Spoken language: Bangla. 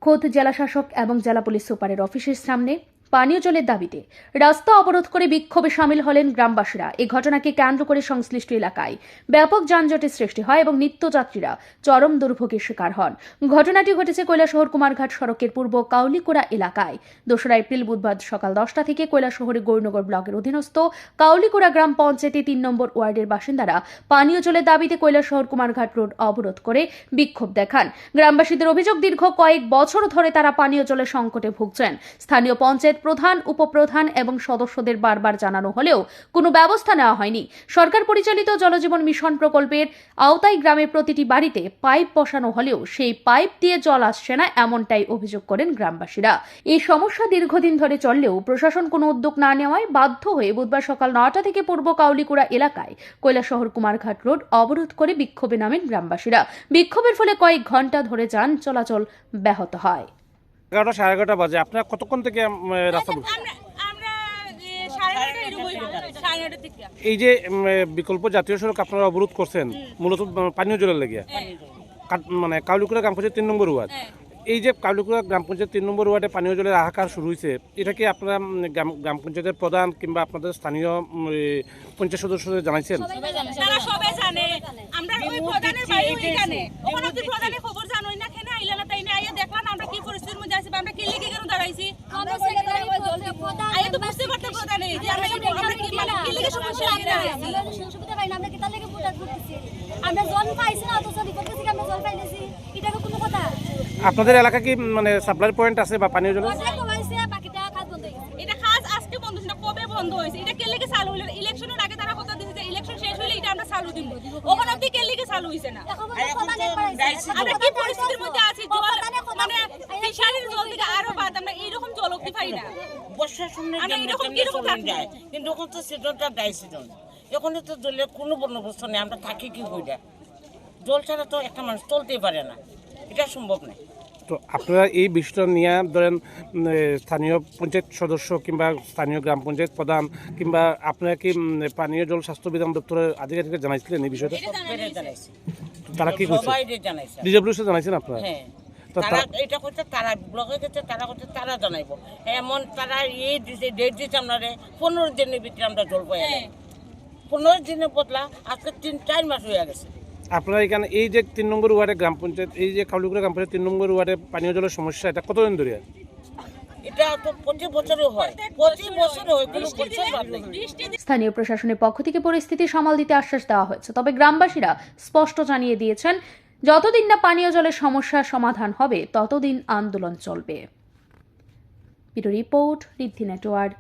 খোদ জেলাশাসক এবং জেলা পুলিশ সুপারের অফিসের সামনে পানীয় জলের দাবিতে রাস্তা অবরোধ করে বিক্ষোভে সামিল হলেন গ্রামবাসীরা। এই ঘটনাকে কেন্দ্র করে সংশ্লিষ্ট এলাকায় ব্যাপক যানজটের সৃষ্টি হয় এবং নিত্যযাত্রীরা চরম দুর্ভোগের শিকার হন। ঘটনাটি ঘটেছে কৈলাসহর কুমারঘাট সড়কের পূর্ব কাউলিকুড়া এলাকায়। 2রা এপ্রিল বুধবার সকাল 10টা থেকে কৈলাসহরের গৌরনগর ব্লকের অধীনস্থ কাউলিকুড়া গ্রাম পঞ্চায়েতে 3 নম্বর ওয়ার্ডের বাসিন্দারা পানীয় জলের দাবিতে কৈলাসহর কুমারঘাট রোড অবরোধ করে বিক্ষোভ দেখান। গ্রামবাসীদের অভিযোগ, দীর্ঘ কয়েক বছর ধরে তারা পানীয় জলের সংকটে ভুগছেন। স্থানীয় পঞ্চায়েত প্রধান, উপপ্রধান এবং সদস্যদের বারবার জানানো হলেও কোনো ব্যবস্থা নেওয়া হয়নি। সরকার পরিচালিত জলজীবন মিশন প্রকল্পের আওতায় গ্রামের প্রতিটি বাড়িতে পাইপ বসানো হলেও সেই পাইপ দিয়ে জল আসছে না, এমনটাই অভিযোগ করেন গ্রামবাসীরা। এই সমস্যা দীর্ঘদিন ধরে চললেও প্রশাসন কোনো উদ্যোগ না নেওয়ায় বাধ্য হয়ে বুধবার সকাল 9টা থেকে পূর্ব কাউলিকুড়া এলাকায় কৈলাসহর কুমারঘাট রোড অবরোধ করে বিক্ষোভে নামেন গ্রামবাসীরা। বিক্ষোভের ফলে কয়েক ঘন্টা ধরে যান চলাচল ব্যাহত হয়। 11টা সাড়ে 11টা বাজে। আপনারা কতক্ষণ থেকে রাস্তা এই যে বিকল্প জাতীয় সড়ক আপনারা অবরোধ করছেন মূলত পানীয় জলের লেগে, মানে কাউলিকুড়া গ্রাম পঞ্চায়েত 3 নম্বর ওয়ার্ড। এই যে কাউলিকুড়া গ্রাম পঞ্চায়েত 3 নম্বর ওয়ার্ডে পানীয় জলের হাহাকার শুরু হয়েছে, এটা কি আপনারা গ্রাম পঞ্চায়েতের প্রধান কিংবা আপনাদের স্থানীয় পঞ্চায়েত সদস্যদের জানাইছেন? তারা সবাই জানে, আমরা ওই প্রধানের বাড়ি ওইখানে, ওখানে আপনি প্রধানের খবর জানোই না, কেন আইলা না তাই না? আইয়া দেখলাম আমরা কি পরিস্থিতির মধ্যে আছি, আমরা কি লিখে কেন দাঁড়াইছি? আমরা সেক্রেটারি আইয়া তো বুঝতে পারতে প্রধানে যে আমরা কি মানে কি লিখে সমস্যা আছে, আমরা সুবিধা পাই না, আমরা কি তার লাগি প্রচার করতেছি, আমরা জল পাইছি না তো চলি করতেছি, আমরা জল পাইতেছি, এটা কোনো কথা? আপনাদের এলাকা কি মানে সাপ্লাই পয়েন্ট আছে বা পানীয় জলের? বাকিটা কাজ বন্ধ হয়ে গেছে। এটা কাজ আজকে বন্ধ হইছে না, কবে বন্ধ হইছে? এটা কে লিখে চালু হইলো? ইলেকশনের আগে তারা কথা দিয়েছে যে ইলেকশন শেষ হইলে এটা আমরা চালু দিব। ওখানে অবধি কে লিখে চালু হইছে না? আমরা কি পরিস্থিতির মধ্যে আছি? মানে ফিশারির জল থেকে আরো বাদ আমরা এইরকম জল অবধি পাই না। বর্ষার সময় যায়, কিন্তু ওখান তো সিজনটা ডাই সিজন, এখানে তো জলের কোনো বন্দোবস্ত নেই, আমরা থাকি কি কইরা? জল ছাড়া তো একটা মানুষ চলতেই পারে না, এটা সম্ভব নয়। তো আপনারা এই বিষয়টা নিয়ে ধরেন স্থানীয় পঞ্চায়েত সদস্য কিংবা স্থানীয় গ্রাম পঞ্চায়েত প্রধান কিংবা আপনারা কি পানীয় জল স্বাস্থ্য বিধান দপ্তরের আধিকারিককে জানাইছিলেন এই বিষয়টা? তারা কি করছে? ডিডব্লিউসি জানাইছেন আপনারা? হ্যাঁ, তারা এটা করতে, তারা ব্লকে গেছে, তারা করতে, তারা জানাইব। এমন তারা এই দিছে ডেট দিচ্ছে আপনারে 15 দিনের ভিতরে আমরা জল পাই। 15 দিনের বদলা আজকে 3-4 মাস হয়ে গেছে। আপনারা এখানে এই যে 3 নম্বর ওয়ার্ডে গ্রাম পঞ্চায়েত, এই যে কাউলিকুড়া গ্রাম পঞ্চায়েত 3 নম্বর ওয়ার্ডে পানীয় জলের সমস্যা, এটা কতদিন ধরে? এটা তো প্রতি বছরই হয়, প্রতি বছরই হয়, কোনো বছর বাদ নেই। স্থানীয় প্রশাসনের পক্ষ থেকে পরিস্থিতি সামাল দিতে আশ্বাস দেওয়া হয়েছে, তবে গ্রামবাসীরা স্পষ্ট জানিয়ে দিয়েছেন যতদিন না পানীয় জলের সমস্যার সমাধান হবে ততদিন আন্দোলন চলবে। ব্যুরো রিপোর্ট, ঋদ্ধি নেটওয়ার্ক।